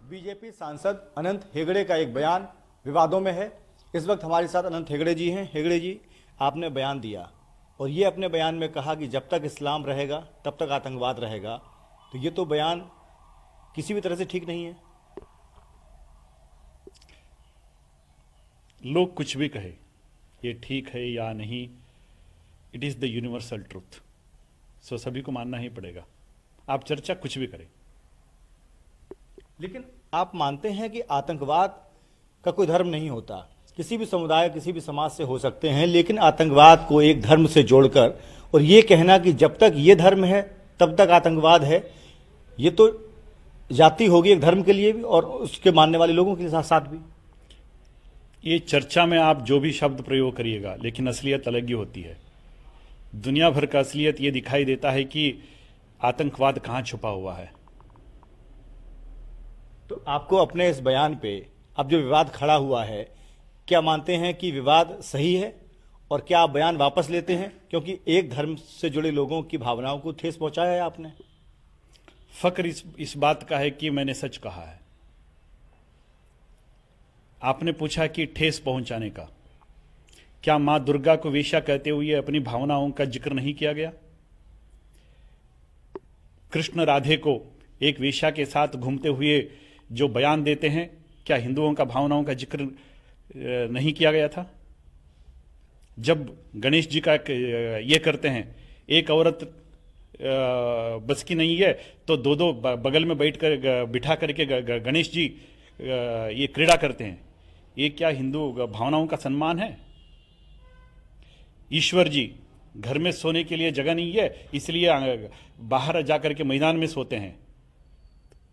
BJP सांसद अनंत हेगड़े का एक बयान विवादों में है। इस वक्त हमारे साथ अनंत हेगड़े जी हैं। हेगड़े जी, आपने बयान दिया और ये अपने बयान में कहा कि जब तक इस्लाम रहेगा तब तक आतंकवाद रहेगा, तो ये तो बयान किसी भी तरह से ठीक नहीं है। लोग कुछ भी कहे, ये ठीक है या नहीं, it is the universal truth, so सभी को मानना ही पड़ेगा, आप चर्चा कुछ भी करें। लेकिन आप मानते हैं कि आतंकवाद का कोई धर्म नहीं होता, किसी भी समुदाय किसी भी समाज से हो सकते हैं, लेकिन आतंकवाद को एक धर्म से जोड़कर और ये कहना कि जब तक ये धर्म है तब तक आतंकवाद है, ये तो जाति होगी एक धर्म के लिए भी और उसके मानने वाले लोगों के साथ साथ भी। ये चर्चा में आप जो भी शब्द प्रयोग करिएगा, लेकिन असलियत अलग ही होती है। दुनिया भर का असलियत ये दिखाई देता है कि आतंकवाद कहाँ छुपा हुआ है। तो आपको अपने इस बयान पे अब जो विवाद खड़ा हुआ है, क्या मानते हैं कि विवाद सही है और क्या आप बयान वापस लेते हैं, क्योंकि एक धर्म से जुड़े लोगों की भावनाओं को ठेस पहुंचाया है आपने? फक्र इस बात का है कि मैंने सच कहा है। आपने पूछा कि ठेस पहुंचाने का, क्या मां दुर्गा को वेश्या कहते हुए अपनी भावनाओं का जिक्र नहीं किया गया? कृष्ण राधे को एक वेश्या के साथ घूमते हुए जो बयान देते हैं, क्या हिंदुओं का भावनाओं का जिक्र नहीं किया गया था? जब गणेश जी का ये करते हैं, एक औरत बस की नहीं है तो दो दो बगल में बैठकर बिठा करके गणेश जी ये क्रीड़ा करते हैं, ये क्या हिंदू भावनाओं का सम्मान है? ईश्वर जी घर में सोने के लिए जगह नहीं है, इसलिए बाहर जाकर के मैदान में सोते हैं,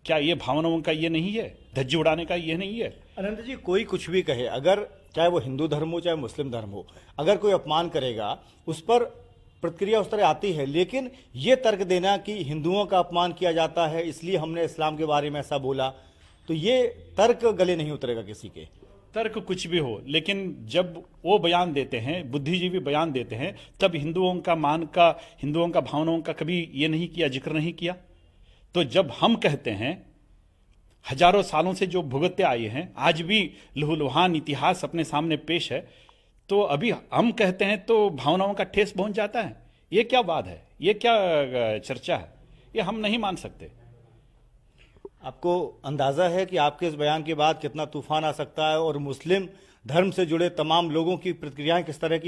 क्या ये भावनाओं का ये नहीं है? धज्जी उड़ाने का ये नहीं है? अनंत जी, कोई कुछ भी कहे, अगर चाहे वो हिंदू धर्म हो चाहे मुस्लिम धर्म हो, अगर कोई अपमान करेगा उस पर प्रतिक्रिया उस तरह आती है, लेकिन ये तर्क देना कि हिंदुओं का अपमान किया जाता है इसलिए हमने इस्लाम के बारे में ऐसा बोला, तो ये तर्क गले नहीं उतरेगा किसी के। तर्क कुछ भी हो, लेकिन जब वो बयान देते हैं, बुद्धिजीवी बयान देते हैं, तब हिंदुओं का मान का, हिंदुओं का भावनाओं का कभी ये नहीं किया, जिक्र नहीं किया। तो जब हम कहते हैं हजारों सालों से जो भुगतते आए हैं, आज भी लहूलुहान इतिहास अपने सामने पेश है, तो अभी हम कहते हैं तो भावनाओं का ठेस पहुंच जाता है। ये क्या बात है? ये क्या चर्चा है? ये हम नहीं मान सकते। आपको अंदाजा है कि आपके इस बयान के बाद कितना तूफान आ सकता है और मुस्लिम धर्म से जुड़े तमाम लोगों की प्रतिक्रियाएं किस तरह की